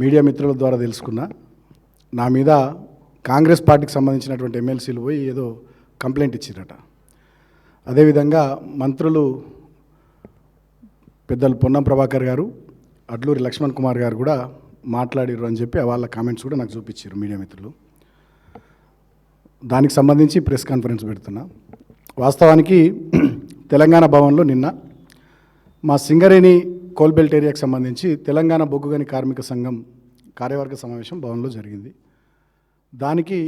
Media మిత్రుల ద్వారా తెలుసుకున్నా నా మీద కాంగ్రెస్ పార్టీకి సంబంధించినటువంటి ఎమ్మెల్సీలు పోయి ఏదో కంప్లైంట్ ఇచ్చిరట. అదేవిధంగా మంత్రులు పెద్దలు పొన్నం ప్రభాకర్ గారు, అడ్లూరి లక్ష్మణ్ కుమార్ గారు కూడా మాట్లాడిర్రు అని చెప్పి వాళ్ళ కామెంట్స్ కూడా నాకు చూపించారు మీడియా మిత్రులు. దానికి సంబంధించి ప్రెస్ కాన్ఫరెన్స్ పెడుతున్నా. వాస్తవానికి తెలంగాణ భవన్లో నిన్న మా సింగరేణి కోల్బెల్ట్ ఏరియాకి సంబంధించి తెలంగాణ బొగ్గుగని కార్మిక సంఘం కార్యవర్గ సమావేశం భవన్లో జరిగింది. దానికి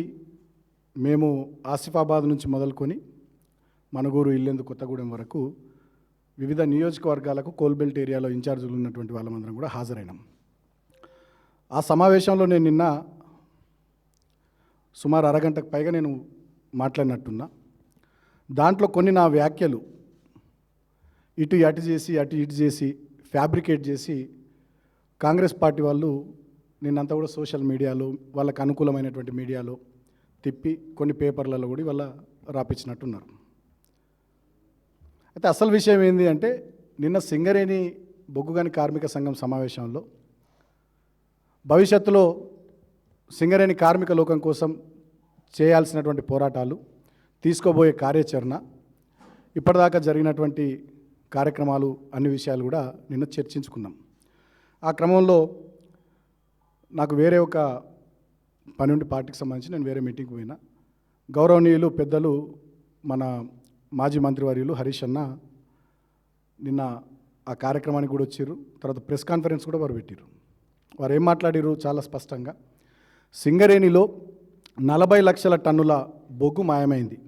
మేము ఆసిఫాబాద్ నుంచి మొదలుకొని మనుగూరు, ఇల్లెందు, కొత్తగూడెం వరకు వివిధ నియోజకవర్గాలకు కోల్బెల్ట్ ఏరియాలో ఇన్ఛార్జీలు ఉన్నటువంటి వాళ్ళమందరం కూడా హాజరైనాం. ఆ సమావేశంలో నేను నిన్న సుమారు అరగంటకు పైగా నేను మాట్లాడినట్టున్నా. దాంట్లో కొన్ని నా వ్యాఖ్యలు ఇటు అటు చేసి అటు ఇటు చేసి ఫ్యాబ్రికేట్ చేసి కాంగ్రెస్ పార్టీ వాళ్ళు నిన్నంతా కూడా సోషల్ మీడియాలో వాళ్ళకు అనుకూలమైనటువంటి మీడియాలో తిప్పి కొన్ని పేపర్లలో కూడా వాళ్ళ రాపించినట్టున్నారు. అయితే అసలు విషయం ఏంటి అంటే, నిన్న సింగరేణి బొగ్గుగని కార్మిక సంఘం సమావేశంలో భవిష్యత్తులో సింగరేణి కార్మిక లోకం కోసం చేయాల్సినటువంటి పోరాటాలు, తీసుకోబోయే కార్యాచరణ, ఇప్పటిదాకా జరిగినటువంటి కార్యక్రమాలు, అన్ని విషయాలు కూడా నిన్న చర్చించుకున్నాం. ఆ క్రమంలో నాకు వేరే ఒక పని ఉండి పార్టీకి సంబంధించి నేను వేరే మీటింగ్కి పోయినా. గౌరవనీయులు పెద్దలు మన మాజీ మంత్రివర్యులు హరీష్ అన్న నిన్న ఆ కార్యక్రమానికి కూడా వచ్చారు. తర్వాత ప్రెస్ కాన్ఫరెన్స్ కూడా వారు పెట్టారు. వారు ఏం మాట్లాడారు చాలా స్పష్టంగా, సింగరేణిలో 40 లక్షల టన్నుల బొగ్గు మాయమైంది.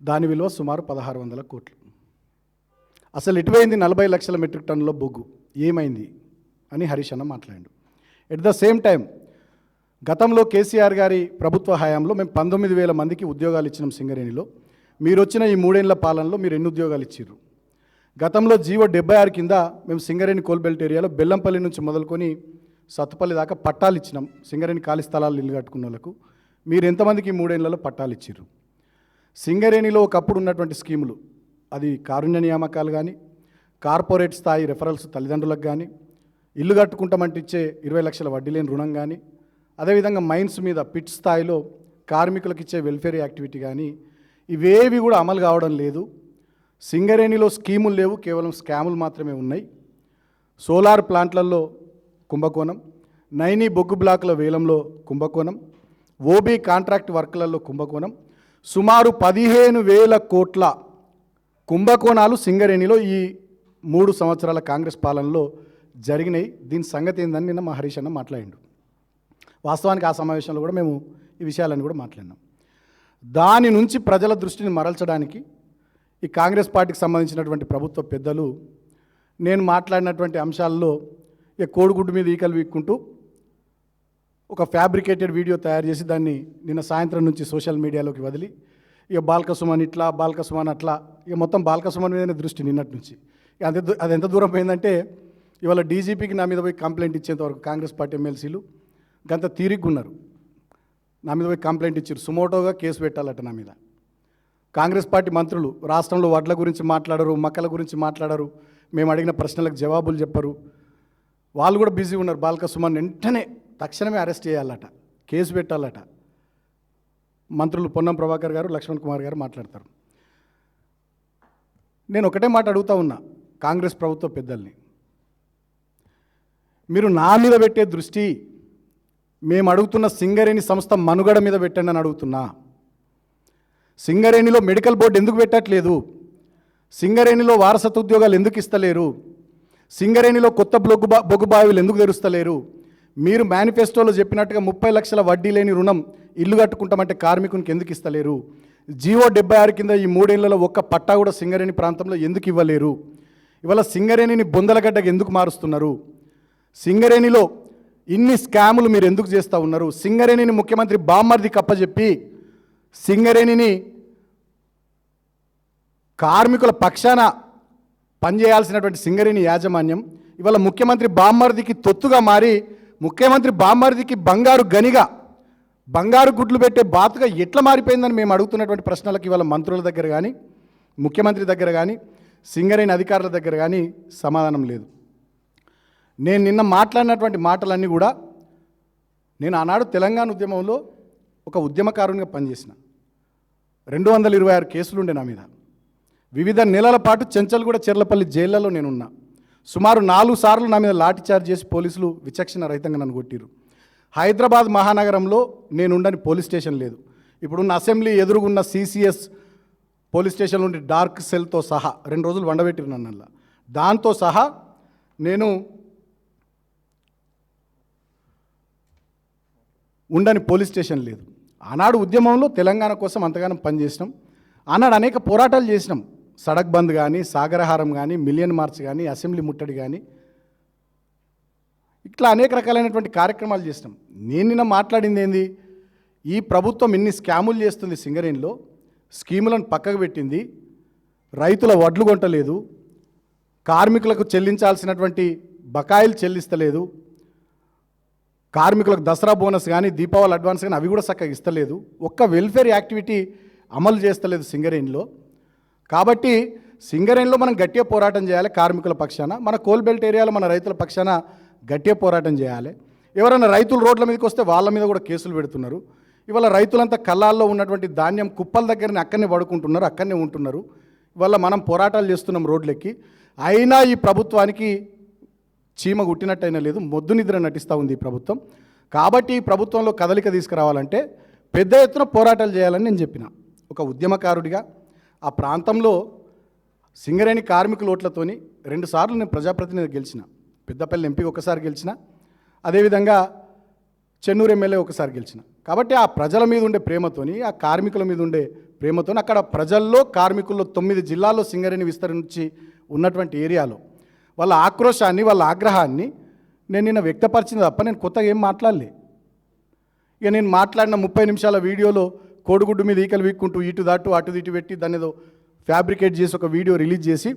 దాని విలువ సుమారు 1600 కోట్లు. అసలు ఎటువైంది 40 లక్షల మెట్రిక్ టన్నుల బొగ్గు, ఏమైంది అని హరీష్ అన్న మాట్లాడాడు. ఎట్ ద సేమ్ టైం గతంలో కేసీఆర్ గారి ప్రభుత్వ హయాంలో మేము 19,000 మందికి ఉద్యోగాలు ఇచ్చినాం సింగరేణిలో. మీరు వచ్చిన ఈ 3 ఏళ్ల పాలనలో మీరు ఎన్ని ఉద్యోగాలు ఇచ్చిర్రు? గతంలో జీవో 76 కింద మేము సింగరేణి కోల్బెల్ట్ ఏరియాలో బెల్లంపల్లి నుంచి మొదలుకొని సత్తుపల్లి దాకా పట్టాలు ఇచ్చినాం. సింగరేణి ఖాళీ స్థలాలు ఇల్లు కట్టుకున్న వాళ్ళకు మీరు ఎంతమందికి 3 ఏళ్లలో పట్టాలు ఇచ్చిర్రు? సింగరేణిలో ఒకప్పుడు ఉన్నటువంటి స్కీములు, అది కారుణ్య నియామకాలు కానీ, కార్పొరేట్ స్థాయి రెఫరల్స్ తల్లిదండ్రులకు కానీ, ఇల్లు కట్టుకుంటామంటే ఇచ్చే 20 లక్షల వడ్డీ లేని రుణం కానీ, అదేవిధంగా మైన్స్ మీద పిట్ స్థాయిలో కార్మికులకు ఇచ్చే వెల్ఫేర్ యాక్టివిటీ కానీ, ఇవేవి కూడా అమలు కావడం లేదు. సింగరేణిలో స్కీములు లేవు, కేవలం స్కాములు మాత్రమే ఉన్నాయి. సోలార్ ప్లాంట్లలో కుంభకోణం, నైనీ బొగ్గు బ్లాకుల వేలంలో కుంభకోణం, ఓబీ కాంట్రాక్ట్ వర్క్లలో కుంభకోణం, సుమారు 15,000 కోట్ల కుంభకోణాలు సింగరేణిలో ఈ 3 సంవత్సరాల కాంగ్రెస్ పాలనలో జరిగినాయి. దీని సంగతి ఏందని నిన్న మా హరీష్ అన్న మాట్లాడిండు. వాస్తవానికి ఆ సమావేశంలో కూడా మేము ఈ విషయాలను కూడా మాట్లాడినాం. దాని నుంచి ప్రజల దృష్టిని మరల్చడానికి ఈ కాంగ్రెస్ పార్టీకి సంబంధించినటువంటి ప్రభుత్వ పెద్దలు నేను మాట్లాడినటువంటి అంశాల్లో ఇక కోడిగుడ్డు మీద ఈకలు వీక్కుంటూ ఒక ఫ్యాబ్రికేటెడ్ వీడియో తయారు చేసి దాన్ని నిన్న సాయంత్రం నుంచి సోషల్ మీడియాలోకి వదిలి ఇక బాల్కసుమన్ ఇట్లా, బాల్కసుమన్ అట్లా, ఇక మొత్తం బాల్కసుమన్ మీదనే దృష్టి నిన్నటి నుంచి. అది ఎంత దూరం పోయిందంటే, ఇవాళ డీజీపీకి నా మీద పోయి కంప్లైంట్ ఇచ్చేంతవరకు కాంగ్రెస్ పార్టీ ఎమ్మెల్సీలు గంత తీరిగ్గా ఉన్నారు. నా మీద పోయి కంప్లైంట్ ఇచ్చారు, సుమోటోగా కేసు పెట్టాలట నా మీద. కాంగ్రెస్ పార్టీ మంత్రులు రాష్ట్రంలో వడ్ల గురించి మాట్లాడరు, మక్కల గురించి మాట్లాడరు, మేము అడిగిన ప్రశ్నలకు జవాబులు చెప్పరు. వాళ్ళు కూడా బిజీ ఉన్నారు. బాల్కసుమన్ వెంటనే తక్షణమే అరెస్ట్ చేయాలట, కేసు పెట్టాలట. మంత్రులు పొన్నం ప్రభాకర్ గారు, లక్ష్మణ్ కుమార్ గారు మాట్లాడతారు. నేను ఒకటే మాట అడుగుతా ఉన్నా కాంగ్రెస్ ప్రభుత్వ పెద్దల్ని, మీరు నా మీద పెట్టే దృష్టి మేము అడుగుతున్న సింగరేణి సంస్థ మనుగడ మీద పెట్టండి అని అడుగుతున్నా. సింగరేణిలో మెడికల్ బోర్డు ఎందుకు పెట్టట్లేదు? సింగరేణిలో వారసత్వ ఉద్యోగాలు ఎందుకు ఇస్తలేరు? సింగరేణిలో కొత్త బొగ్గు బావిలు ఎందుకు తెరుస్తలేరు? మీరు మేనిఫెస్టోలో చెప్పినట్టుగా 30 లక్షల వడ్డీ లేని రుణం ఇల్లు కట్టుకుంటామంటే కార్మికునికి ఎందుకు ఇస్తలేరు? జీవో 76 కింద ఈ 3 ఏళ్లలో ఒక్క పట్టా కూడా సింగరేణి ప్రాంతంలో ఎందుకు ఇవ్వలేరు? ఇవాళ సింగరేణిని బొందలగడ్డకు ఎందుకు మారుస్తున్నారు? సింగరేణిలో ఇన్ని స్కాములు మీరు ఎందుకు చేస్తూ ఉన్నారు? సింగరేణిని ముఖ్యమంత్రి బామ్మర్ది కప్పచెప్పి సింగరేణిని కార్మికుల పక్షాన పనిచేయాల్సినటువంటి సింగరేణి యాజమాన్యం ఇవాళ ముఖ్యమంత్రి బామ్మర్దికి తొత్తుగా మారి, ముఖ్యమంత్రి బామ్మర్దికి బంగారు గనిగా, బంగారు గుడ్లు పెట్టే బాతుగా ఎట్లా మారిపోయిందని మేము అడుగుతున్నటువంటి ప్రశ్నలకు ఇవాళ మంత్రుల దగ్గర కానీ, ముఖ్యమంత్రి దగ్గర కానీ, సింగరేణి అధికారుల దగ్గర కానీ సమాధానం లేదు. నేను నిన్న మాట్లాడినటువంటి మాటలన్నీ కూడా నేను ఆనాడు తెలంగాణ ఉద్యమంలో ఒక ఉద్యమకారునిగా పనిచేసిన 226 కేసులు ఉండే నా మీద. వివిధ నెలల పాటు చెంచల్గూడ చెర్లపల్లి జైళ్లలో నేనున్నా. సుమారు 4 సార్లు నా మీద లాఠీ చార్జ్ చేసి పోలీసులు విచక్షణ రహితంగా నన్ను కొట్టిరు. హైదరాబాద్ మహానగరంలో నేనుండని పోలీస్ స్టేషన్ లేదు. ఇప్పుడున్న అసెంబ్లీ ఎదురుగున్న CCS పోలీస్ స్టేషన్ నుండి డార్క్ సెల్తో సహా 2 రోజులు వండబెట్టిరు నన్ను. దాంతో సహా నేను ఉండని పోలీస్ స్టేషన్ లేదు. ఆనాడు ఉద్యమంలో తెలంగాణ కోసం అంతగానో పనిచేసినాం. ఆనాడు అనేక పోరాటాలు చేసినాం. సడక్ బంద్ కానీ, సాగరహారం కానీ, మిలియన్ మార్చ్ కానీ, అసెంబ్లీ ముట్టడి కానీ, ఇట్లా అనేక రకాలైనటువంటి కార్యక్రమాలు చేసినాం. నేను నిన్న మాట్లాడింది ఏంది, ఈ ప్రభుత్వం ఇన్ని స్కాములు చేస్తుంది, సింగరేణిలో స్కీములను పక్కకు పెట్టింది, రైతుల వడ్లు కొంటలేదు, కార్మికులకు చెల్లించాల్సినటువంటి బకాయిలు చెల్లిస్తలేదు, కార్మికులకు దసరా బోనస్ కానీ, దీపావళి అడ్వాన్స్ కానీ అవి కూడా చక్కగా ఇస్తలేదు, ఒక్క వెల్ఫేర్ యాక్టివిటీ అమలు చేస్తలేదు సింగరేణిలో. కాబట్టి సింగరేణిలో మనం గట్టిగా పోరాటం చేయాలి. కార్మికుల పక్షాన, మన కోల్ బెల్ట్ ఏరియాలో మన రైతుల పక్షాన గట్టిగా పోరాటం చేయాలి. ఎవరైనా రైతులు రోడ్ల మీదకి వస్తే వాళ్ళ మీద కూడా కేసులు పెడుతున్నారు. ఇవాళ రైతులంతా కళ్ళాల్లో ఉన్నటువంటి ధాన్యం కుప్పల దగ్గరనే అక్కడనే పడుకుంటున్నారు, అక్కడనే ఉంటున్నారు. ఇవాళ మనం పోరాటాలు చేస్తున్నాం రోడ్లెక్కి. అయినా ఈ ప్రభుత్వానికి చీమ గుట్టినట్టయినా లేదు, మొద్దు నిద్ర నటిస్తూ ఉంది ఈ ప్రభుత్వం. కాబట్టి ఈ ప్రభుత్వంలో కదలిక తీసుకురావాలంటే పెద్ద ఎత్తున పోరాటాలు చేయాలని నేను చెప్పిన. ఒక ఉద్యమకారుడిగా ఆ ప్రాంతంలో సింగరేణి కార్మికుల ఓట్లతోని 2 సార్లు నేను ప్రజాప్రతినిధి గెలిచిన. పెద్దపల్లి ఎంపీ ఒకసారి గెలిచిన, అదేవిధంగా చెన్నూరు ఎమ్మెల్యే ఒకసారి గెలిచిన. కాబట్టి ఆ ప్రజల మీద ఉండే ప్రేమతోని, ఆ కార్మికుల మీద ఉండే ప్రేమతోని, అక్కడ ప్రజల్లో కార్మికుల్లో 9 జిల్లాల్లో సింగరేణి విస్తరించి ఉన్నటువంటి ఏరియాలో వాళ్ళ ఆక్రోశాన్ని, వాళ్ళ ఆగ్రహాన్ని నేను నిన్న వ్యక్తపరిచింది తప్ప నేను కొత్తగా ఏం మాట్లాడలే. ఇక నేను మాట్లాడిన 30 నిమిషాల వీడియోలో కోడిగుడ్డు మీద ఈకలు వీక్కుంటూ ఇటు దాటు అటు ఇటు పెట్టి దాన్ని ఏదో ఫ్యాబ్రికేట్ చేసి ఒక వీడియో రిలీజ్ చేసి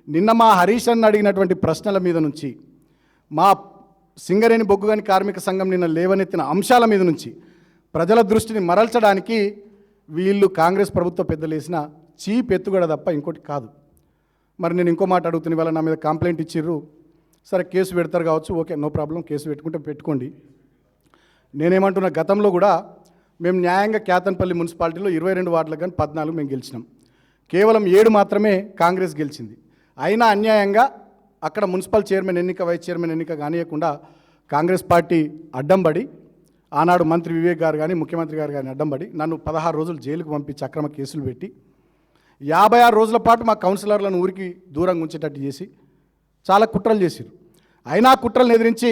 నిన్న మా హరీష్ అన్న అడిగినటువంటి ప్రశ్నల మీద నుంచి, మా సింగరేణి బొగ్గుగని కార్మిక సంఘం నిన్న లేవనెత్తిన అంశాల మీద నుంచి ప్రజల దృష్టిని మరల్చడానికి వీళ్ళు కాంగ్రెస్ ప్రభుత్వ పెద్దలు వేసిన చీప్ ఎత్తుగడ తప్ప ఇంకోటి కాదు. మరి నేను ఇంకో మాట అడుగుతున్న వాళ్ళ నా మీద కంప్లైంట్ ఇచ్చిర్రు. సరే కేసు పెడతారు కావచ్చు, ఓకే, నో ప్రాబ్లం, కేసు పెట్టుకుంటే పెట్టుకోండి. నేనేమంటున్నా, గతంలో కూడా మేము న్యాయంగా కేతన్పల్లి మున్సిపాలిటీలో 22 వార్డులకు కానీ 14 మేము గెలిచినాం. కేవలం 7 మాత్రమే కాంగ్రెస్ గెలిచింది. అయినా అన్యాయంగా అక్కడ మున్సిపల్ చైర్మన్ ఎన్నిక, వైస్ చైర్మన్ ఎన్నిక కానియకుండా కాంగ్రెస్ పార్టీ అడ్డంబడి, ఆనాడు మంత్రి వివేక్ గారు కానీ ముఖ్యమంత్రి గారు కానీ అడ్డంబడి నన్ను 16 రోజులు జైలుకు పంపించి అక్రమ కేసులు పెట్టి 56 రోజుల పాటు మా కౌన్సిలర్లను ఊరికి దూరంగా ఉంచేటట్టు చేసి చాలా కుట్రలు చేశారు. అయినా కుట్రలను ఎదిరించి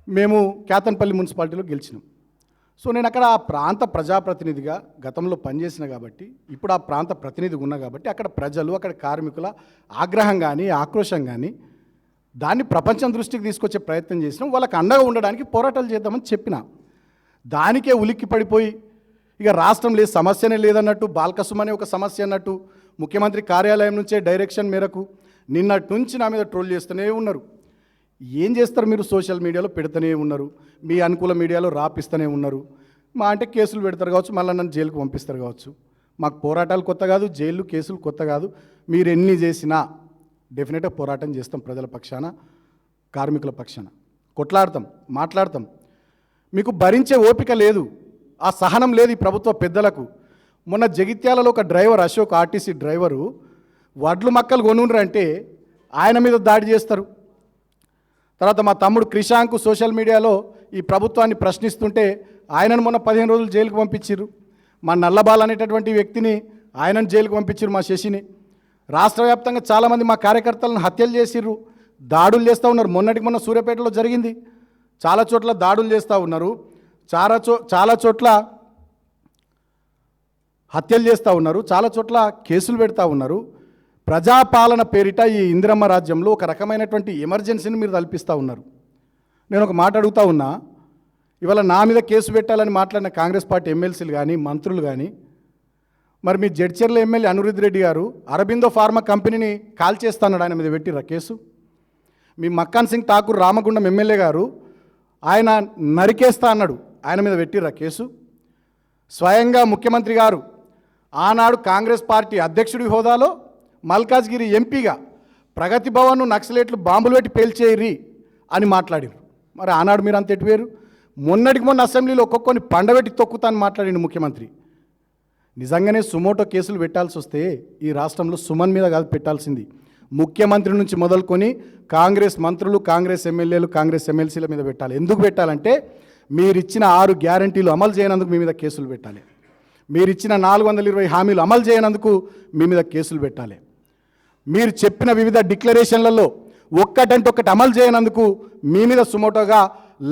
మేము కేతన్పల్లి మున్సిపాలిటీలో గెలిచినాం. సో నేను అక్కడ ఆ ప్రాంత ప్రజాప్రతినిధిగా గతంలో పనిచేసిన కాబట్టి, ఇప్పుడు ఆ ప్రాంత ప్రతినిధిగా ఉన్నా కాబట్టి అక్కడ ప్రజలు, అక్కడ కార్మికుల ఆగ్రహం కానీ ఆక్రోశం కానీ దాన్ని ప్రపంచం దృష్టికి తీసుకొచ్చే ప్రయత్నం చేసినాం. వాళ్ళకి అండగా ఉండడానికి పోరాటాలు చేద్దామని చెప్పిన. దానికే ఉలిక్కి పడిపోయి ఇక రాష్ట్రం లేదు, సమస్యనే లేదన్నట్టు, బాల్కసుమ్ అనే ఒక సమస్య అన్నట్టు ముఖ్యమంత్రి కార్యాలయం నుంచే డైరెక్షన్ మేరకు నిన్నటి నుంచి నా మీద ట్రోల్ చేస్తూనే ఉన్నారు. ఏం చేస్తారు మీరు? సోషల్ మీడియాలో పెడుతూనే ఉన్నారు, మీ అనుకూల మీడియాలో రాపిస్తూనే ఉన్నారు. మా అంటే కేసులు పెడతారు కావచ్చు, మళ్ళీ నన్ను జైలుకు పంపిస్తారు కావచ్చు. మాకు పోరాటాలు కొత్త కాదు, జైలు కేసులు కొత్త కాదు. మీరు ఎన్ని చేసినా డెఫినెట్గా పోరాటం చేస్తాం. ప్రజల పక్షాన, కార్మికుల పక్షాన కొట్లాడతాం, మాట్లాడతాం. మీకు భరించే ఓపిక లేదు, ఆ సహనం లేదు ఈ ప్రభుత్వ పెద్దలకు. మొన్న జగిత్యాలలో ఒక డ్రైవర్, అశోక్ ఆర్టీసీ డ్రైవరు, వడ్లు మక్కలు కొనుండ్రంటే ఆయన మీద దాడి చేస్తారు. తర్వాత మా తమ్ముడు క్రిషాంక్ సోషల్ మీడియాలో ఈ ప్రభుత్వాన్ని ప్రశ్నిస్తుంటే ఆయనను మొన్న 15 రోజులు జైలుకు పంపించారు. మా నల్లబాల్ అనేటటువంటి వ్యక్తిని ఆయనను జైలుకు పంపించారు, మా శశిని. రాష్ట్ర వ్యాప్తంగా చాలామంది మా కార్యకర్తలను హత్యలు చేసిర్రు, దాడులు చేస్తూ ఉన్నారు. మొన్నటికి మొన్న సూర్యాపేటలో జరిగింది. చాలా చోట్ల దాడులు చేస్తూ ఉన్నారు, చాలా చోట్ల హత్యలు చేస్తూ ఉన్నారు, చాలా చోట్ల కేసులు పెడతా ఉన్నారు. ప్రజాపాలన పేరిట ఈ ఇందిరమ్మ రాజ్యంలో ఒక రకమైనటువంటి ఎమర్జెన్సీని మీరు కల్పిస్తూ ఉన్నారు. నేను ఒక మాట అడుగుతా ఉన్నా, ఇవాళ నా మీద కేసు పెట్టాలని మాట్లాడిన కాంగ్రెస్ పార్టీ ఎమ్మెల్సీలు కానీ మంత్రులు కానీ, మరి మీ జడ్చర్ల ఎమ్మెల్యే అనిరుద్ధ్ రెడ్డి గారు అరబిందో ఫార్మా కంపెనీని కాల్ చేస్తాడు, ఆయన మీద పెట్టిర్రా కేసు? మీ మక్కాన్ సింగ్ ఠాకూర్ రామగుండం ఎమ్మెల్యే గారు ఆయన నరికేస్తా అన్నాడు, ఆయన మీద పెట్టిర్రా కేసు? స్వయంగా ముఖ్యమంత్రి గారు ఆనాడు కాంగ్రెస్ పార్టీ అధ్యక్షుడి హోదాలో మల్కాజ్గిరి ఎంపీగా ప్రగతి భవన్ను నక్సలేట్లు బాంబులు పెట్టి పేల్చేయరి అని మాట్లాడారు. మరి ఆనాడు మీరు అంత ఎటువేరు? మొన్నటికి మొన్న అసెంబ్లీలో ఒక్కొక్కరిని పండబెట్టి తొక్కుతాను మాట్లాడిండు ముఖ్యమంత్రి. నిజంగానే సుమోటో కేసులు పెట్టాల్సి వస్తే ఈ రాష్ట్రంలో సుమన్ మీద కాదు పెట్టాల్సింది, ముఖ్యమంత్రి నుంచి మొదలుకొని కాంగ్రెస్ మంత్రులు, కాంగ్రెస్ ఎమ్మెల్యేలు, కాంగ్రెస్ ఎమ్మెల్సీల మీద పెట్టాలి. ఎందుకు పెట్టాలంటే మీరు ఇచ్చిన 6 గ్యారంటీలు అమలు చేయనందుకు మీ మీద కేసులు పెట్టాలి. మీరు ఇచ్చిన 420 హామీలు అమలు చేయనందుకు మీ మీద కేసులు పెట్టాలి. మీరు చెప్పిన వివిధ డిక్లరేషన్లలో ఒక్కటంటే ఒక్కటి అమలు చేయనందుకు మీ మీద సుమోటోగా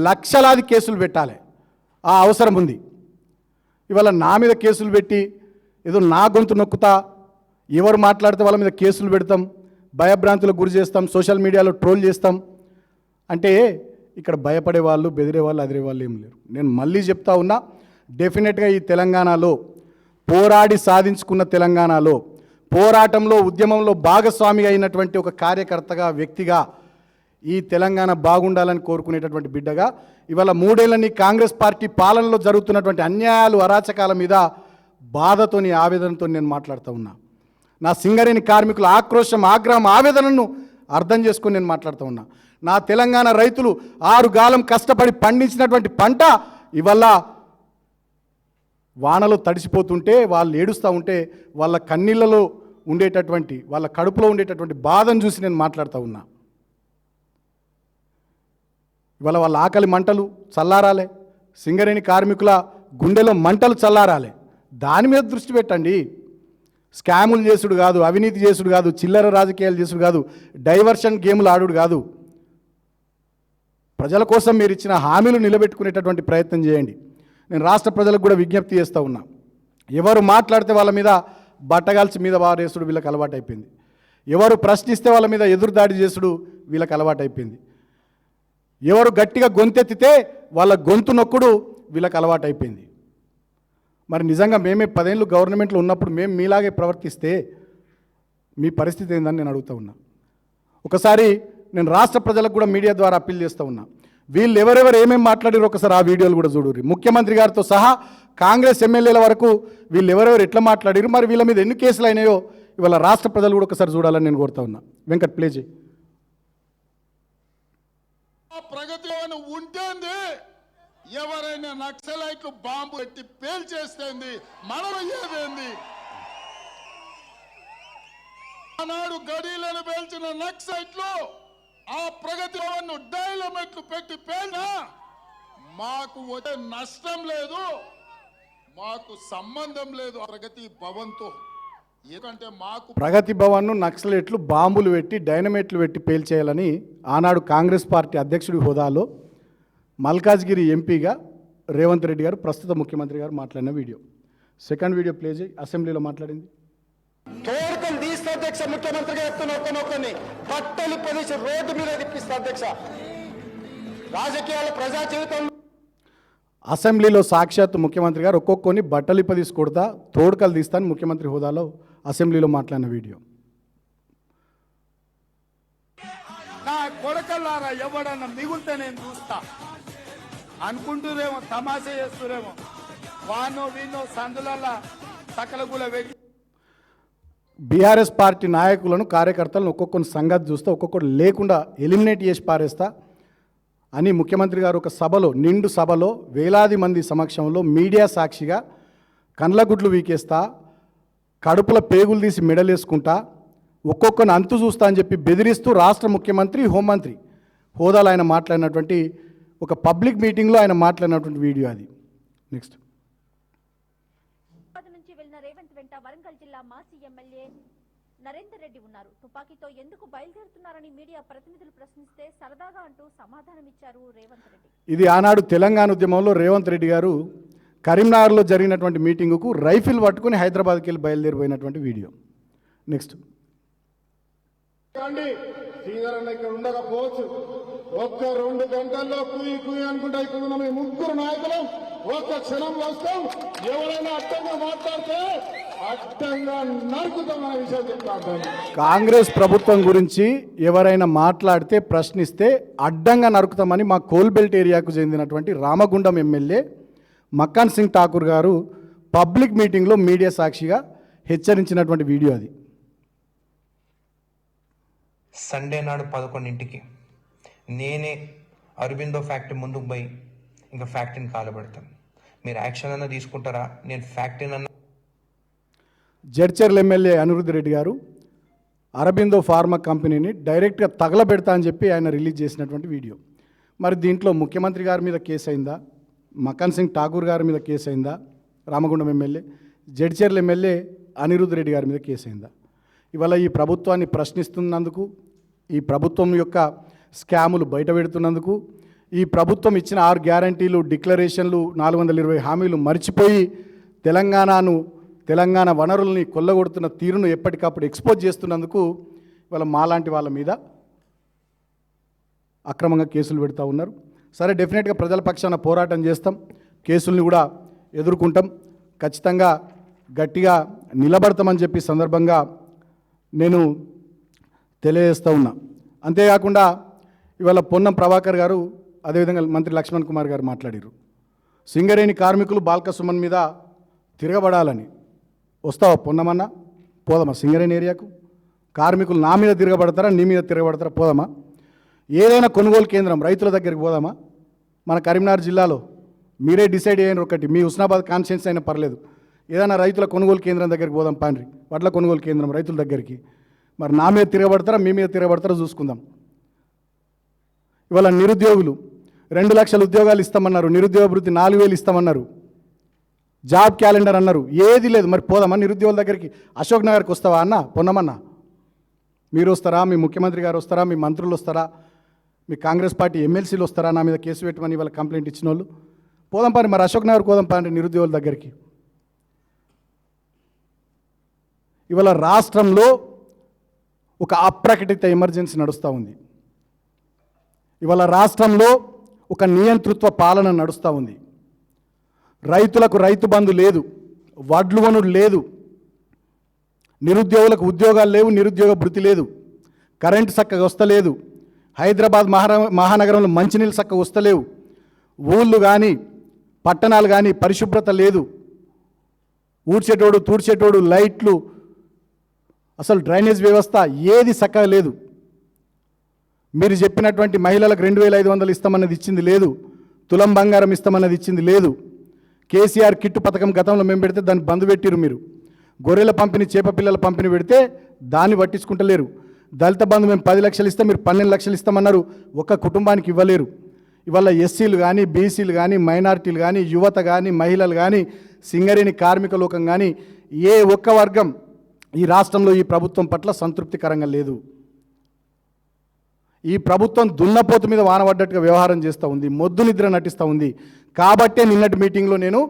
లక్షలాది కేసులు పెట్టాలి. ఆ అవసరం ఉంది. ఇవాళ నా మీద కేసులు పెట్టి ఏదో నా గొంతు నొక్కుతా, ఎవరు మాట్లాడితే వాళ్ళ మీద కేసులు పెడతాం, భయభ్రాంతులకు గురి చేస్తాం, సోషల్ మీడియాలో ట్రోల్ చేస్తాం అంటే ఇక్కడ భయపడే వాళ్ళు, బెదిరే వాళ్ళు, అదిరే వాళ్ళు ఏం లేరు. నేను మళ్ళీ చెప్తా ఉన్నా, డెఫినెట్గా ఈ తెలంగాణలో పోరాడి సాధించుకున్న తెలంగాణలో పోరాటంలో, ఉద్యమంలో భాగస్వామిగా అయినటువంటి ఒక కార్యకర్తగా, వ్యక్తిగా ఈ తెలంగాణ బాగుండాలని కోరుకునేటటువంటి బిడ్డగా ఇవాళ 3 ఏళ్ళని కాంగ్రెస్ పార్టీ పాలనలో జరుగుతున్నటువంటి అన్యాయాలు, అరాచకాల మీద బాధతోని, ఆవేదనతో నేను మాట్లాడుతూ ఉన్నా. నా సింగరేణి కార్మికుల ఆక్రోశం, ఆగ్రహం, ఆవేదనను అర్థం చేసుకొని నేను మాట్లాడుతూ ఉన్నా. నా తెలంగాణ రైతులు 6 గాలం కష్టపడి పండించినటువంటి పంట ఇవాళ వానలో తడిసిపోతుంటే, వాళ్ళు ఏడుస్తూ ఉంటే వాళ్ళ కన్నీళ్ళలో ఉండేటటువంటి, వాళ్ళ కడుపులో ఉండేటటువంటి బాధను చూసి నేను మాట్లాడుతూ ఉన్నా. ఇవాళ వాళ్ళ ఆకలి మంటలు చల్లారాలే, సింగరేణి కార్మికుల గుండెలో మంటలు చల్లారాలే. దాని మీద దృష్టి పెట్టండి. స్కాములు చేసుడు కాదు, అవినీతి చేసుడు కాదు, చిల్లర రాజకీయాలు చేసుడు కాదు, డైవర్షన్ గేములు ఆడుడు కాదు. ప్రజల కోసం మీరు ఇచ్చిన హామీలు నిలబెట్టుకునేటటువంటి ప్రయత్నం చేయండి. నేను రాష్ట్ర ప్రజలకు కూడా విజ్ఞప్తి చేస్తూ ఉన్నా. ఎవరు మాట్లాడితే వాళ్ళ మీద బట్టగాల్చి మీద వారేసుడు వీళ్ళకి అలవాటు అయిపోయింది. ఎవరు ప్రశ్నిస్తే వాళ్ళ మీద ఎదురుదాడి చేసుడు వీళ్ళకి అలవాటు అయిపోయింది. ఎవరు గట్టిగా గొంతెత్తితే వాళ్ళ గొంతు నొక్కుడు వీళ్ళకి అలవాటు అయిపోయింది. మరి నిజంగా మేమే 10 ఏళ్ళు గవర్నమెంట్లో ఉన్నప్పుడు మేము మీలాగే ప్రవర్తిస్తే మీ పరిస్థితి ఏందని నేను అడుగుతూ ఉన్నా. ఒకసారి నేను రాష్ట్ర ప్రజలకు కూడా మీడియా ద్వారా అప్పీల్ చేస్తూ ఉన్నా. వీళ్ళు ఎవరెవరు ఏమేమి మాట్లాడారో ఒకసారి ఆ వీడియోలు కూడా చూడుర్రి. ముఖ్యమంత్రి గారితో సహా కాంగ్రెస్ ఎమ్మెల్యేల వరకు వీళ్ళు ఎవరెవరు ఎట్లా మాట్లాడారు, మరి వీళ్ళ మీద ఎన్ని కేసులు అయినాయో ఇవాళ రాష్ట్ర ప్రజలు కూడా ఒకసారి చూడాలని నేను కోరుతా ఉన్నా. వెంకట్ ప్లే చేయి. ప్రగతి ఉంటేంది, ఎవరైనా నక్సలైట్లు బాంబు పెట్టి పేల్చేస్తేంది, మనం అయ్యేదేంది? ఆనాడు గడీలను పేల్చిన నక్సలైట్లు ఆ ప్రగతి భవన్ డైనమైట్లు పెట్టి పేల్నా మాకు వచ్చే నష్టం లేదు, మాకు సంబంధం లేదు ప్రగతి భవన్తో. ఎందుకంటే మాకు ప్రగతి భవన్ను నక్సలైట్లు బాంబులు పెట్టి, డైనమైట్లు పెట్టి పేల్చేయాలని ఆనాడు కాంగ్రెస్ పార్టీ అధ్యక్షుడి హోదాలో మల్కాజ్గిరి ఎంపీగా రేవంత్ రెడ్డి గారు, ప్రస్తుత ముఖ్యమంత్రి గారు మాట్లాడిన వీడియో. సెకండ్ వీడియో ప్లే చేయి. అసెంబ్లీలో మాట్లాడింది. తోడుకొని తీస్తే అధ్యక్ష, ముఖ్యమంత్రిగా చెప్తున్న ఒక్కనొక్కని బట్టలు పొదిసి రోడ్డు మీద తిప్పిస్తా అధ్యక్ష. రాజకీయాలు, ప్రజా జీవితం. అసెంబ్లీలో సాక్షాత్తు ముఖ్యమంత్రి గారు ఒక్కొక్కని బట్టలు ఇప్పదీసి కొడతా, తోడుకలు తీస్తాను ముఖ్యమంత్రి హోదాలో అసెంబ్లీలో మాట్లాడిన వీడియో. నా కొడకల్లారా ఎవడన్నా మిగులుతే నేను చూస్తా అనుకుంటూరేమో, తమాషా చేస్తురేమో, వానో వీనో సందులల్లా సకలగుల వెగి బీఆర్ఎస్ పార్టీ నాయకులను, కార్యకర్తలను ఒక్కొక్కరిని సంగతి చూస్తా, ఒక్కొక్కరు లేకుండా ఎలిమినేట్ చేసి పారేస్తా అని ముఖ్యమంత్రి గారు ఒక సభలో, నిండు సభలో వేలాది మంది సమక్షంలో మీడియా సాక్షిగా కండ్లగుడ్లు వీకేస్తా, కడుపుల పేగులు తీసి మెడలేసుకుంటా, ఒక్కొక్కరిని అంతు చూస్తా అని చెప్పి బెదిరిస్తూ రాష్ట్ర ముఖ్యమంత్రి, హోంమంత్రి హోదాలో ఆయన మాట్లాడినటువంటి ఒక పబ్లిక్ మీటింగ్లో ఆయన మాట్లాడినటువంటి వీడియో అది. నెక్స్ట్. నుంచి వెళ్లిన రేవంత్ వెంట వరంగల్ జిల్లా మాజీ ఎమ్మెల్యే నరేందర్ రెడ్డి ఉన్నారు. తుపాకీతో ఎందుకు బయలుదేరుతున్నారని మీడియా ప్రతినిధులు ప్రశ్నిస్తే సరదాగా అంటూ సమాధానమిచ్చారు రేవంత్ రెడ్డి. ఇది ఆనాడు తెలంగాణ ఉద్యమంలో రేవంత్ రెడ్డి గారు కరీంనగర్లో జరిగినటువంటి మీటింగుకు రైఫిల్ పట్టుకుని హైదరాబాద్కి వెళ్ళి బయలుదేరిపోయినటువంటి వీడియో. నెక్స్ట్. శ్రీధరన్న ఇక్కడ ఉండకపోవచ్చు, ఒక్క 2 గంటల్లో కుయ్యి అనుకుంటా ఇక్కడ ఉన్న మీ 3 నాయకులు ఒక్క క్షణంలో వస్తాం. ఎవరైనా అడ్డంగా మాట్లాడితే అడ్డంగా నరుకుతామన్న విషయం చెప్తాను. కాంగ్రెస్ ప్రభుత్వం గురించి ఎవరైనా మాట్లాడితే, ప్రశ్నిస్తే అడ్డంగా నరుకుతామని మా కోల్బెల్ట్ ఏరియాకు చెందినటువంటి రామగుండం ఎమ్మెల్యే మక్కాన్ సింగ్ ఠాకూర్ గారు పబ్లిక్ మీటింగ్లో మీడియా సాక్షిగా హెచ్చరించినటువంటి వీడియో అది. సండే నాడు 11ంటికి నేనే అరబిందో ఫ్యాక్టరీ ముందుకు పోయి ఇంకా ఫ్యాక్టరీని కాలబెడతాను. మీరు యాక్షన్ అన్న తీసుకుంటారా? నేను ఫ్యాక్టరీని అన్న జడ్చర్ల ఎమ్మెల్యే అనిరుద్ధ్ రెడ్డి గారు అరబిందో ఫార్మా కంపెనీని డైరెక్ట్గా తగలబెడతా అని చెప్పి ఆయన రిలీజ్ చేసినటువంటి వీడియో. మరి దీంట్లో ముఖ్యమంత్రి గారి మీద కేసు అయిందా, మకాన్ సింగ్ ఠాకూర్ గారి మీద కేసు అయిందా, రామగుండం ఎమ్మెల్యే, జడ్చర్ల ఎమ్మెల్యే అనిరుద్ధ్ రెడ్డి గారి మీద కేసు అయిందా? ఇవాళ ఈ ప్రభుత్వాన్ని ప్రశ్నిస్తున్నందుకు, ఈ ప్రభుత్వం యొక్క స్కాములు బయట పెడుతున్నందుకు, ఈ ప్రభుత్వం ఇచ్చిన 6 గ్యారంటీలు, డిక్లరేషన్లు, 420 హామీలు మర్చిపోయి తెలంగాణ వనరుల్ని కొల్లగొడుతున్న తీరును ఎప్పటికప్పుడు ఎక్స్పోజ్ చేస్తున్నందుకు ఇవాళ మాలాంటి వాళ్ళ మీద అక్రమంగా కేసులు పెడతా ఉన్నారు. సరే, డెఫినెట్గా ప్రజల పక్షాన పోరాటం చేస్తాం, కేసుల్ని కూడా ఎదుర్కొంటాం, ఖచ్చితంగా గట్టిగా నిలబడతామని చెప్పి సందర్భంగా నేను తెలియజేస్తూ ఉన్నా. అంతేకాకుండా ఇవాళ పొన్నం ప్రభాకర్ గారు, అదేవిధంగా మంత్రి లక్ష్మణ్ కుమార్ గారు మాట్లాడారు. సింగరేణి కార్మికులు బాల్క సుమన్ మీద తిరగబడాలని. వస్తావా పొన్నమన్నా? పోదామా సింగరేణి ఏరియాకు? కార్మికులు నా మీద తిరగబడతారా, నీ మీద తిరగబడతారా? పోదామా? ఏదైనా కొనుగోలు కేంద్రం రైతుల దగ్గరికి పోదామా? మన కరీంనగర్ జిల్లాలో మీరే డిసైడ్ అయ్యారు, ఒకటి మీ హుస్నాబాద్ కాన్స్టిట్యున్సీ అయినా పర్లేదు, ఏదైనా రైతుల కొనుగోలు కేంద్రం దగ్గరికి పోదాం పాండ్రి, వడ్ల కొనుగోలు కేంద్రం రైతుల దగ్గరికి. మరి నా మీద తిరగబడతారా, మీ మీద తిరగబడతారా చూసుకుందాం. ఇవాళ నిరుద్యోగులు 2 లక్షల ఉద్యోగాలు ఇస్తామన్నారు, నిరుద్యోగ వృత్తి 4,000 ఇస్తామన్నారు, జాబ్ క్యాలెండర్ అన్నారు, ఏది లేదు. మరి పోదామా నిరుద్యోగుల దగ్గరికి? అశోక్ నగర్కి వస్తావా అన్న, పొన్నమన్నా? మీరు వస్తారా, మీ ముఖ్యమంత్రి గారు వస్తారా, మీ మంత్రులు వస్తారా, మీ కాంగ్రెస్ పార్టీ ఎమ్మెల్సీలు వస్తారా నా మీద కేసు పెట్టమని ఇవాళ కంప్లైంట్ ఇచ్చిన వాళ్ళు? పోదాం పారి, మరి అశోక్ నగర్ పోదాం పారి నిరుద్యోగుల దగ్గరికి. ఇవాళ రాష్ట్రంలో ఒక అప్రకటిత ఎమర్జెన్సీ నడుస్తూ ఉంది. ఇవాళ రాష్ట్రంలో ఒక నియంతృత్వ పాలన నడుస్తూ ఉంది. రైతులకు రైతు బంధు లేదు, వడ్లు కొనుడు లేదు, నిరుద్యోగులకు ఉద్యోగాలు లేవు, నిరుద్యోగ భృతి లేదు, కరెంటు చక్కగా వస్తలేదు, హైదరాబాద్ మహానగరంలో మంచినీళ్ళు చక్కగా వస్తలేవు, ఊళ్ళు కానీ పట్టణాలు కానీ పరిశుభ్రత లేదు, ఊడ్చేటోడు తూడ్చేటోడు లైట్లు, అసలు డ్రైనేజ్ వ్యవస్థ ఏది చక్కగా లేదు. మీరు చెప్పినటువంటి మహిళలకు 2,500 ఇస్తామన్నది ఇచ్చింది లేదు, తులం బంగారం ఇస్తామన్నది ఇచ్చింది లేదు. కేసీఆర్ కిట్టు పథకం గతంలో మేము పెడితే దాన్ని బంద్ పెట్టిరు మీరు. గొర్రెల పంపిణీ, చేప పిల్లల పంపిణీ పెడితే దాన్ని పట్టించుకుంటలేరు. దళిత బంధు మేము 10 లక్షలు ఇస్తే మీరు 12 లక్షలు ఇస్తామన్నారు, ఒక్క కుటుంబానికి ఇవ్వలేరు. ఇవాళ ఎస్సీలు కానీ, బీసీలు కానీ, మైనారిటీలు కానీ, యువత కానీ, మహిళలు కానీ, సింగరేణి కార్మిక లోకం కానీ ఏ ఒక్క వర్గం ఈ రాష్ట్రంలో ఈ ప్రభుత్వం పట్ల సంతృప్తికరంగా లేదు. ఈ ప్రభుత్వం దున్నపోతు మీద వానబడ్డట్టుగా వ్యవహారం చేస్తూ ఉంది, మొద్దు నిద్ర నటిస్తూ ఉంది. కాబట్టే నిన్నటి మీటింగ్లో నేను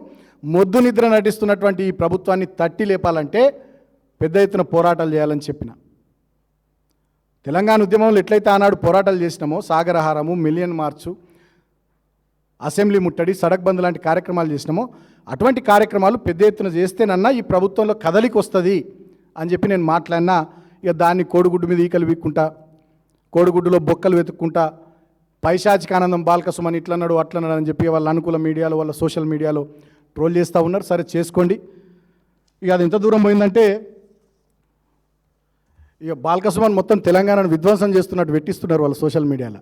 మొద్దు నిద్ర నటిస్తున్నటువంటి ఈ ప్రభుత్వాన్ని తట్టి లేపాలంటే పెద్ద ఎత్తున పోరాటాలు చేయాలని చెప్పిన. తెలంగాణ ఉద్యమంలో ఎట్లయితే ఆనాడు పోరాటాలు చేసినామో, సాగరహారము, మిలియన్ మార్చు, అసెంబ్లీ ముట్టడి, సడక్ బంద్ లాంటి కార్యక్రమాలు చేసినామో అటువంటి కార్యక్రమాలు పెద్ద ఎత్తున చేస్తేనన్నా ఈ ప్రభుత్వంలో కదలికి వస్తుంది అని చెప్పి నేను మాట్లాడినా. ఇక దాన్ని కోడిగుడ్డు మీద ఈకలు వీక్కుంటా, కోడిగుడ్డులో బొక్కలు వెతుక్కుంటా, పైశాచిక ఆనందం బాల్క సుమన్ ఇట్లన్నాడు అట్లన్నాడు అని చెప్పి వాళ్ళ అనుకూల మీడియాలో, వాళ్ళ సోషల్ మీడియాలో ట్రోల్ చేస్తూ ఉన్నారు. సరే చేసుకోండి. ఇక అది ఎంత దూరం పోయిందంటే ఇక బాల్క సుమన్ మొత్తం తెలంగాణను విధ్వంసం చేస్తున్నట్టు పెట్టిస్తున్నారు వాళ్ళ సోషల్ మీడియాలో.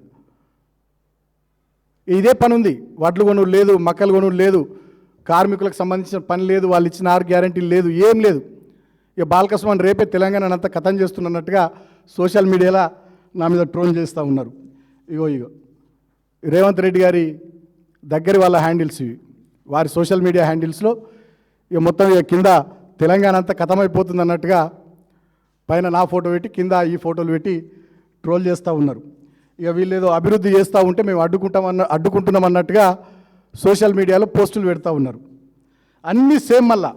ఇదే పని ఉంది, వడ్లు కొనుడు లేదు, మక్కలు కొనుడు లేదు, కార్మికులకు సంబంధించిన పని లేదు, వాళ్ళు ఇచ్చిన 6 గ్యారంటీలు లేదు, ఏం లేదు. ఇక బాల్క సుమన్ రేపే తెలంగాణ అంతా కథం చేస్తున్నట్టుగా సోషల్ మీడియాలో నా మీద ట్రోల్ చేస్తూ ఉన్నారు. ఇగో రేవంత్ రెడ్డి గారి దగ్గర వాళ్ళ హ్యాండిల్స్ ఇవి, వారి సోషల్ మీడియా హ్యాండిల్స్లో ఇక మొత్తం ఇక కింద తెలంగాణ అంతా కథమైపోతుంది అన్నట్టుగా పైన నా ఫోటో పెట్టి కింద ఈ ఫోటోలు పెట్టి ట్రోల్ చేస్తూ ఉన్నారు. ఇక వీళ్ళు ఏదో అభివృద్ధి చేస్తూ ఉంటే మేము అడ్డుకుంటున్నాం అన్నట్టుగా సోషల్ మీడియాలో పోస్టులు పెడతా ఉన్నారు. అన్నీ సేమ్, మళ్ళా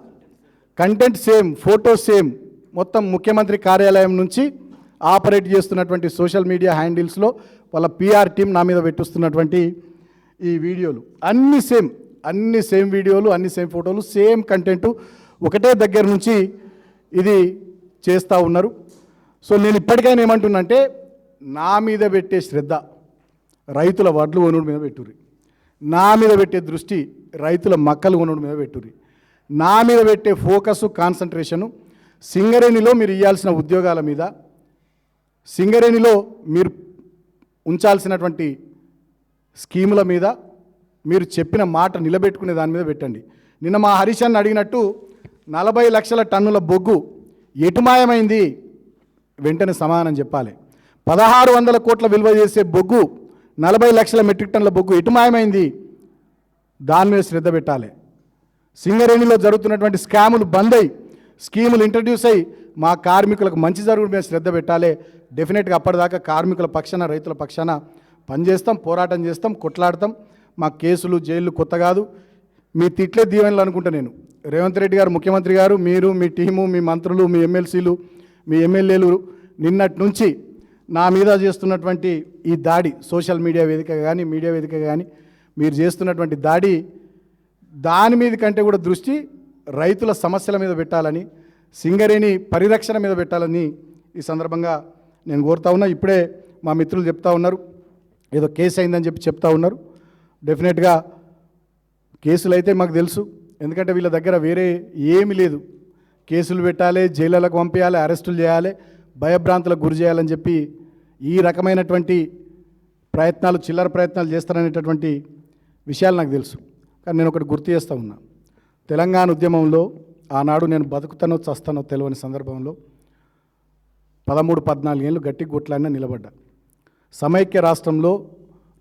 కంటెంట్ సేమ్, ఫోటో సేమ్, మొత్తం ముఖ్యమంత్రి కార్యాలయం నుంచి ఆపరేట్ చేస్తున్నటువంటి సోషల్ మీడియా హ్యాండిల్స్లో వాళ్ళ పిఆర్ టీం నా మీద పెట్టిస్తున్నటువంటి ఈ వీడియోలు అన్నీ సేమ్ వీడియోలు, అన్ని సేమ్ ఫోటోలు, సేమ్ కంటెంటు, ఒకటే దగ్గర నుంచి ఇది చేస్తూ ఉన్నారు. సో నేను ఇప్పటికైనా ఏమంటున్నంటే నా మీద పెట్టే శ్రద్ధ రైతుల వడ్లు కొనుడు మీద పెట్టుర్రి, నా మీద పెట్టే దృష్టి రైతుల మక్కలు కొనుడు మీద పెట్టుర్రి, నా మీద పెట్టే ఫోకస్ కాన్సన్ట్రేషను సింగరేణిలో మీరు ఇవ్వాల్సిన ఉద్యోగాల మీద, సింగరేణిలో మీరు ఉంచాల్సినటువంటి స్కీముల మీద మీరు చెప్పిన మాట నిలబెట్టుకునే దాని మీద పెట్టండి. నిన్న మా హరీష్ అన్న అడిగినట్టు 40 లక్షల టన్నుల బొగ్గు ఎటుమాయమైంది వెంటనే సమాధానం చెప్పాలి. 1600 కోట్ల విలువ చేసే బొగ్గు 40 లక్షల మెట్రిక్ టన్నుల బొగ్గు ఎటుమాయమైంది దాని మీద శ్రద్ధ పెట్టాలి. సింగరేణిలో జరుగుతున్నటువంటి స్కాములు బంద్ అయ్యి స్కీములు ఇంట్రడ్యూస్ అయ్యి మా కార్మికులకు మంచి జరుగుడు మీద శ్రద్ధ పెట్టాలి. డెఫినెట్గా అప్పటిదాకా కార్మికుల పక్షాన రైతుల పక్షాన పనిచేస్తాం, పోరాటం చేస్తాం, కొట్లాడతాం. మా కేసులు జైళ్ళు కొత్త కాదు. మీ తిట్లే దీవెనలు అనుకుంటా నేను. రేవంత్ రెడ్డి గారు ముఖ్యమంత్రి గారు, మీరు మీ టీము, మీ మంత్రులు, మీ ఎమ్మెల్సీలు, మీ ఎమ్మెల్యేలు నిన్నటి నుంచి నా మీద చేస్తున్నటువంటి ఈ దాడి సోషల్ మీడియా వేదిక కానీ మీడియా వేదిక కానీ మీరు చేస్తున్నటువంటి దాడి దాని మీద కంటే కూడా దృష్టి రైతుల సమస్యల మీద పెట్టాలని, సింగరేణి పరిరక్షణ మీద పెట్టాలని ఈ సందర్భంగా నేను కోరుతా ఉన్నా. ఇప్పుడే మా మిత్రులు చెప్తా ఉన్నారు, ఏదో కేసు అయిందని చెప్తా ఉన్నారు. డెఫినెట్గా కేసులు అయితే మాకు తెలుసు, ఎందుకంటే వీళ్ళ దగ్గర వేరే ఏమీ లేదు. కేసులు పెట్టాలి, జైళ్ళకు పంపించాలి, అరెస్టులు చేయాలి, భయభ్రాంతులకు గురి చేయాలని చెప్పి ఈ రకమైనటువంటి ప్రయత్నాలు, చిల్లర ప్రయత్నాలు చేస్తారనేటటువంటి విషయాలు నాకు తెలుసు. కానీ నేను ఒకటి గుర్తు చేస్తూ ఉన్నా, తెలంగాణ ఉద్యమంలో ఆనాడు నేను బతుకుతానో చస్తానో తెలియని సందర్భంలో 13-14 ఏళ్ళు గట్టి గుట్లాడినా నిలబడ్డా. సమైక్య రాష్ట్రంలో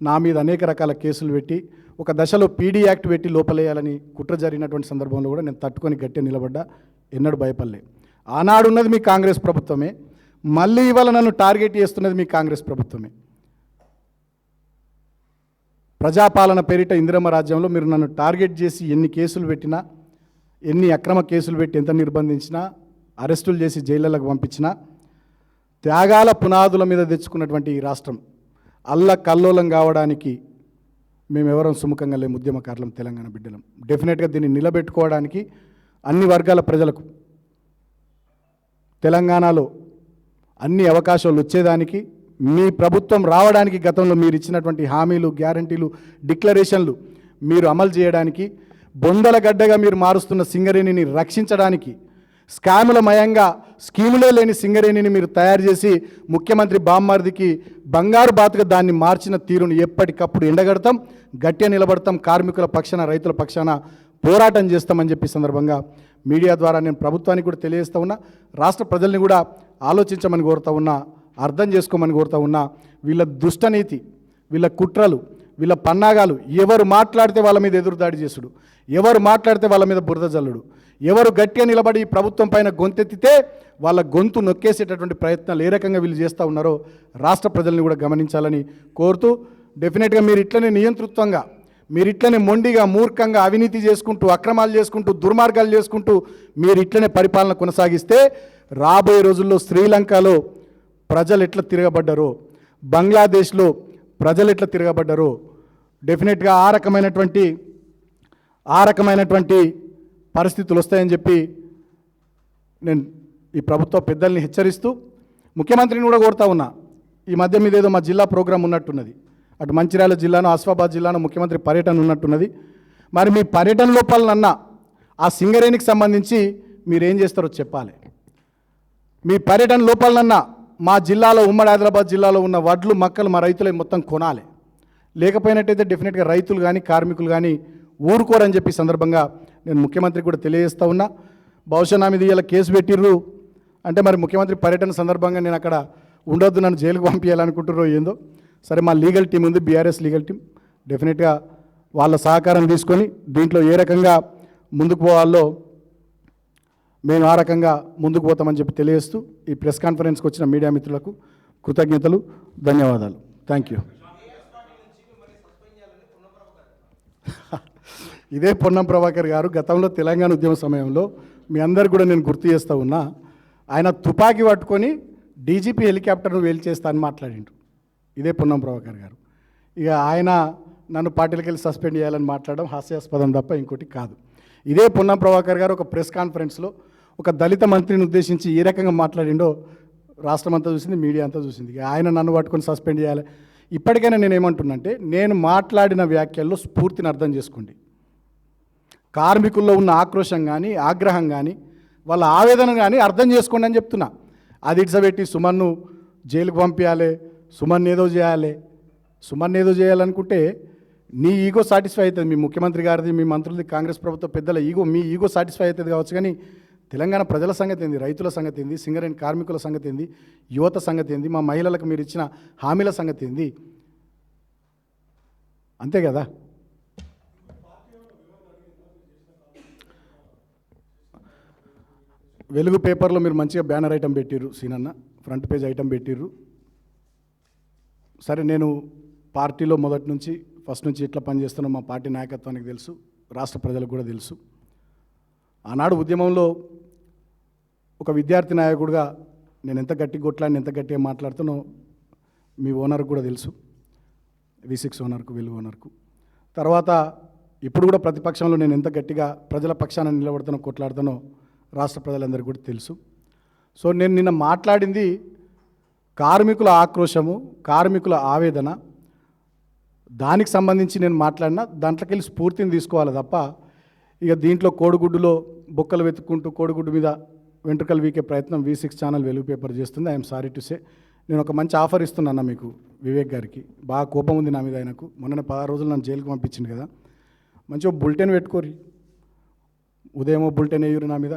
నా మీద అనేక రకాల కేసులు పెట్టి ఒక దశలో పీడీ యాక్ట్ పెట్టి లోపలేయాలని కుట్ర జరిగినటువంటి సందర్భంలో కూడా నేను తట్టుకొని గట్టిగా నిలబడ్డా, ఎన్నడూ భయపడలే. ఆనాడు ఉన్నది మీ కాంగ్రెస్ ప్రభుత్వమే, మళ్ళీ ఇవాళ నన్ను టార్గెట్ చేస్తున్నది మీ కాంగ్రెస్ ప్రభుత్వమే. ప్రజాపాలన పేరిట ఇందిరమ్మ రాజ్యంలో మీరు నన్ను టార్గెట్ చేసి ఎన్ని కేసులు పెట్టినా, ఎన్ని అక్రమ కేసులు పెట్టి ఎంత నిర్బంధించినా, అరెస్టులు చేసి జైళ్ళకు పంపించినా, త్యాగాల పునాదుల మీద తెచ్చుకున్నటువంటి ఈ రాష్ట్రం అల్లకల్లోలం కావడానికి మేమెవరం సుముఖంగా లేము. ఉద్యమకారులం, తెలంగాణ బిడ్డలం. డెఫినెట్గా దీన్ని నిలబెట్టుకోవడానికి అన్ని వర్గాల ప్రజలకు తెలంగాణలో అన్ని అవకాశాలు వచ్చేదానికి, మీ ప్రభుత్వం రావడానికి గతంలో మీరు ఇచ్చినటువంటి హామీలు, గ్యారంటీలు, డిక్లరేషన్లు మీరు అమలు చేయడానికి, బొందల గడ్డగా మీరు మారుస్తున్న సింగరేణిని రక్షించడానికి, స్కాముల మయంగా స్కీములే లేని సింగరేణిని మీరు తయారు చేసి ముఖ్యమంత్రి బామ్మర్దికి బంగారు బాతుగా దాన్ని మార్చిన తీరును ఎప్పటికప్పుడు ఎండగడతాం, గట్టిగా నిలబడతాం, కార్మికుల పక్షాన రైతుల పక్షాన పోరాటం చేస్తామని చెప్పి సందర్భంగా మీడియా ద్వారా నేను ప్రభుత్వానికి కూడా తెలియజేస్తూ ఉన్నా, రాష్ట్ర ప్రజల్ని కూడా ఆలోచించమని కోరుతూ ఉన్నా, అర్థం చేసుకోమని కోరుతూ ఉన్నా. వీళ్ళ దుష్టనీతి, వీళ్ళ కుట్రలు, వీళ్ళ పన్నాగాలు, ఎవరు మాట్లాడితే వాళ్ళ మీద ఎదురుదాడి చేసుడు, ఎవరు మాట్లాడితే వాళ్ళ మీద బురద జల్లుడు, ఎవరు గట్టిగా నిలబడి ప్రభుత్వం పైన గొంతెత్తితే వాళ్ళ గొంతు నొక్కేసేటటువంటి ప్రయత్నాలు ఏ రకంగా వీళ్ళు చేస్తూ ఉన్నారో రాష్ట్ర ప్రజల్ని కూడా గమనించాలని కోరుతూ, డెఫినెట్గా మీరు ఇట్లనే నియంతృత్వంగా, మీరు ఇట్లనే మొండిగా, మూర్ఖంగా అవినీతి చేసుకుంటూ, అక్రమాలు చేసుకుంటూ, దుర్మార్గాలు చేసుకుంటూ మీరు ఇట్లనే పరిపాలన కొనసాగిస్తే రాబోయే రోజుల్లో శ్రీలంకలో ప్రజలు ఎట్లా తిరగబడ్డారో, బంగ్లాదేశ్లో ప్రజలు ఎట్లా తిరగబడ్డారో డెఫినెట్గా ఆ రకమైనటువంటి పరిస్థితులు వస్తాయని చెప్పి నేను ఈ ప్రభుత్వ పెద్దల్ని హెచ్చరిస్తూ ముఖ్యమంత్రిని కూడా కోరుతా ఉన్నా. ఈ మధ్య మీద ఏదో మా జిల్లా ప్రోగ్రాం ఉన్నట్టున్నది, అటు మంచిర్యాల జిల్లాను, ఆసిఫాబాద్ జిల్లాను ముఖ్యమంత్రి పర్యటన ఉన్నట్టున్నది. మరి మీ పర్యటన లోపలనన్నా ఆ సింగరేణికి సంబంధించి మీరేం చేస్తారో చెప్పాలి. మీ పర్యటన లోపలనన్నా మా జిల్లాలో, ఉమ్మడి హైదరాబాద్ జిల్లాలో ఉన్న వడ్లు, మక్కలు మా రైతులే మొత్తం కొనాలి. లేకపోయినట్టయితే డెఫినెట్గా రైతులు కానీ కార్మికులు కానీ ఊరుకోరని చెప్పి సందర్భంగా నేను ముఖ్యమంత్రికి కూడా తెలియజేస్తూ ఉన్నా. బహుశా నా మీద ఇలా కేసు పెట్టిర్రు అంటే మరి ముఖ్యమంత్రి పర్యటన సందర్భంగా నేను అక్కడ ఉండొద్దు, నన్ను జైలుకు పంపించాలనుకుంటుర్రో ఏందో. సరే, మా లీగల్ టీం ఉంది, బీఆర్ఎస్ లీగల్ టీం, డెఫినెట్గా వాళ్ళ సహకారం తీసుకొని దీంట్లో ఏ రకంగా ముందుకు పోవాలో మేము ఆ రకంగా ముందుకు పోతామని చెప్పి తెలియజేస్తూ ఈ ప్రెస్ కాన్ఫరెన్స్కి వచ్చిన మీడియా మిత్రులకు కృతజ్ఞతలు, ధన్యవాదాలు. Thank you. ఇదే పొన్నం ప్రభాకర్ గారు గతంలో తెలంగాణ ఉద్యమ సమయంలో మీ అందరు కూడా నేను గుర్తు చేస్తూ ఉన్నా, ఆయన తుపాకీ పట్టుకొని డీజీపీ హెలికాప్టర్ను వేల్చేస్తా అని మాట్లాడిండు. ఇదే పొన్నం ప్రభాకర్ గారు. ఇక ఆయన నన్ను పార్టీలకు వెళ్ళి సస్పెండ్ చేయాలని మాట్లాడడం హాస్యాస్పదం తప్ప ఇంకోటి కాదు. ఇదే పొన్నం ప్రభాకర్ గారు ఒక ప్రెస్ కాన్ఫరెన్స్లో ఒక దళిత మంత్రిని ఉద్దేశించి ఏ రకంగా మాట్లాడిండో రాష్ట్రం అంతా చూసింది, మీడియా అంతా చూసింది. ఇక ఆయన నన్ను పట్టుకొని సస్పెండ్ చేయాలి. ఇప్పటికైనా నేను ఏమంటున్నంటే, నేను మాట్లాడిన వ్యాఖ్యల్లో స్ఫూర్తిని అర్థం చేసుకోండి. కార్మికుల్లో ఉన్న ఆక్రోశం కానీ, ఆగ్రహం కానీ, వాళ్ళ ఆవేదన కానీ అర్థం చేసుకోండి అని చెప్తున్నా. అది ఇడ్సబెట్టి సుమన్ను జైలుకు పంపించాలి, సుమన్ ఏదో చేయాలి. సుమన్ ఏదో చేయాలనుకుంటే నీ ఈగో సాటిస్ఫై అవుతుంది, మీ ముఖ్యమంత్రి గారిది, మీ మంత్రులది, కాంగ్రెస్ ప్రభుత్వ పెద్దల ఈగో, మీ ఈగో సాటిస్ఫై అవుతుంది కావచ్చు. కానీ తెలంగాణ ప్రజల సంగతి ఏంది, రైతుల సంగతి ఏంది, సింగరేణి కార్మికుల సంగతి ఏంది, యువత సంగతి ఏంది, మా మహిళలకు మీరు ఇచ్చిన హామీల సంగతి ఏంది? అంతే కదా. వెలుగు పేపర్లో మీరు మంచిగా బ్యానర్ ఐటమ్ పెట్టిర్రు సీనన్న, ఫ్రంట్ పేజ్ ఐటమ్ పెట్టిర్రు. సరే, నేను పార్టీలో మొదటి నుంచి ఫస్ట్ నుంచి ఎట్లా పనిచేస్తున్నా మా పార్టీ నాయకత్వానికి తెలుసు, రాష్ట్ర ప్రజలకు కూడా తెలుసు. ఆనాడు ఉద్యమంలో ఒక విద్యార్థి నాయకుడిగా నేను ఎంత గట్టి కొట్లాడిని, ఎంత గట్టిగా మాట్లాడుతానో మీ ఓనర్కి కూడా తెలుసు, V6 ఓనర్కు, వెలుగు ఓనర్కు. తర్వాత ఇప్పుడు కూడా ప్రతిపక్షంలో నేను ఎంత గట్టిగా ప్రజల పక్షాన నిలబడుతానో, కొట్లాడుతానో రాష్ట్ర ప్రజలందరికీ కూడా తెలుసు. సో నేను నిన్న మాట్లాడింది కార్మికుల ఆక్రోశము, కార్మికుల ఆవేదన, దానికి సంబంధించి నేను మాట్లాడినా. దాంట్లోకి వెళ్ళి స్ఫూర్తిని తీసుకోవాలి తప్ప ఇక దీంట్లో కోడిగుడ్డులో బొక్కలు వెతుక్కుంటూ కోడిగుడ్డు మీద వెంట్రుకలు వీకే ప్రయత్నం V6 ఛానల్ వెలుగు పేపర్ చేస్తుంది. I'm sorry to say. నేను ఒక మంచి ఆఫర్ ఇస్తున్నాను మీకు, వివేక్ గారికి. బాగా కోపం ఉంది నా మీద ఆయనకు. మొన్న 16 రోజులు నన్ను జైలుకి పంపించింది కదా. మంచిగా బులెటిన్ పెట్టుకోరి, ఉదయమో బులెటిన్ వేయురి నా మీద,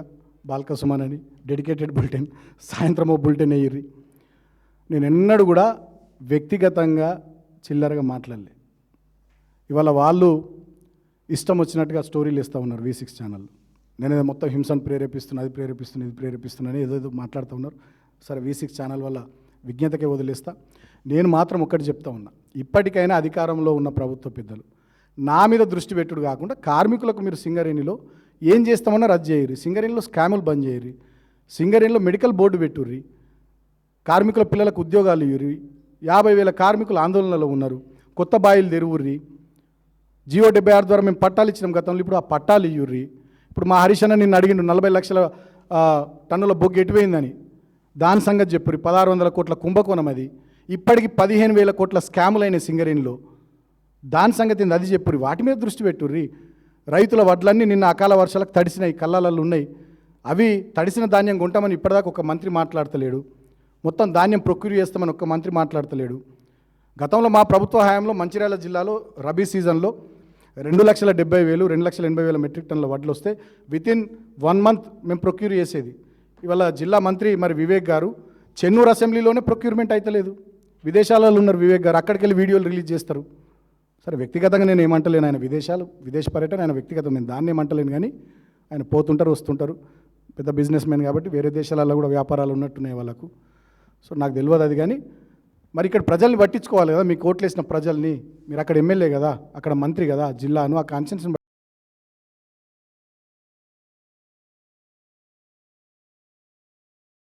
బాల్క సుమన్ అని డెడికేటెడ్ బులెటిన్, సాయంత్రమో బులెటిన్ వేయుర్రి. నేను ఎన్నడూ కూడా వ్యక్తిగతంగా చిల్లరగా మాట్లాడలే. ఇవాళ వాళ్ళు ఇష్టం వచ్చినట్టుగా స్టోరీలు ఇస్తూ ఉన్నారు V6 ఛానల్. నేనేదో మొత్తం హింసను ప్రేరేపిస్తున్నా, అది ప్రేరేపిస్తున్నా, ఇది ప్రేరేపిస్తున్నా అని ఏదో మాట్లాడుతూ ఉన్నారు. సరే, V6 ఛానల్ వల్ల విజ్ఞతకే వదిలేస్తా. నేను మాత్రం ఒక్కటి చెప్తా ఉన్నా, ఇప్పటికైనా అధికారంలో ఉన్న ప్రభుత్వ పెద్దలు నా మీద దృష్టి పెట్టుడు కాకుండా కార్మికులకు మీరు సింగరేణిలో ఏం చేస్తామన్నా రద్దు చేయరు, సింగరేణిలో స్కాములు బంద్ చేయరు, సింగరేణిలో మెడికల్ బోర్డు పెట్టుర్రి, కార్మికుల పిల్లలకు ఉద్యోగాలు ఇవ్వరి, 50,000 కార్మికులు ఆందోళనలో ఉన్నారు, కొత్త బాయిలు తెరువుర్రి, G.O. 76 ద్వారా మేము పట్టాలు ఇచ్చినాం గతంలో, ఇప్పుడు ఆ పట్టాలు ఇవ్వరి. ఇప్పుడు మా హరీష్ అన్న నిన్ను అడిగిండు 40 లక్షల టన్నుల బొగ్గు ఎటుపోయిందని, దాని సంగతి చెప్పుర్రి. 1600 కోట్ల కుంభకోణం అది, ఇప్పటికి 15,000 కోట్ల స్కాములైన సింగరేణిలో, దాని సంగతి ఏంది అది చెప్పుర్రి. వాటి మీద దృష్టి పెట్టుర్రి. రైతుల వడ్లన్నీ నిన్న అకాల వర్షాలకు తడిసినాయి, కళ్ళల్లో ఉన్నాయి. అవి తడిసిన ధాన్యం కొంటామని ఇప్పటిదాకా ఒక మంత్రి మాట్లాడతలేడు. మొత్తం ధాన్యం ప్రొక్యూర్ చేస్తామని ఒక మంత్రి మాట్లాడతలేడు. గతంలో మా ప్రభుత్వ హయాంలో మంచిర్యాల జిల్లాలో రబీ సీజన్లో 2,70,000, 2,80,000 మెట్రిక్ టన్నుల వడ్లు వస్తే వితిన్ 1 మంత్ మేము ప్రొక్యూర్ చేసేది. ఇవాళ జిల్లా మంత్రి మరి వివేక్ గారు చెన్నూరు అసెంబ్లీలోనే ప్రొక్యూర్మెంట్ అయితలేదు. విదేశాలలో ఉన్నారు వివేక్ గారు, అక్కడికి వెళ్ళి వీడియోలు రిలీజ్ చేస్తారు. సరే, వ్యక్తిగతంగా నేను ఏమంటలేను, ఆయన విదేశ పర్యటన ఆయన వ్యక్తిగతం, నేను దాన్ని ఏమంటలేను. కానీ ఆయన పోతుంటారు, వస్తుంటారు, పెద్ద బిజినెస్ మ్యాన్ కాబట్టి వేరే దేశాలలో కూడా వ్యాపారాలు ఉన్నట్టున్నాయి వాళ్ళకు. సో నాకు తెలియదు అది. కానీ మరి ఇక్కడ ప్రజల్ని పట్టించుకోవాలి కదా, మీకు ఓట్లేసిన ప్రజల్ని. మీరు అక్కడ ఎమ్మెల్యే కదా, అక్కడ మంత్రి కదా, జిల్లాను ఆ కాన్స్టిట్యూన్సీ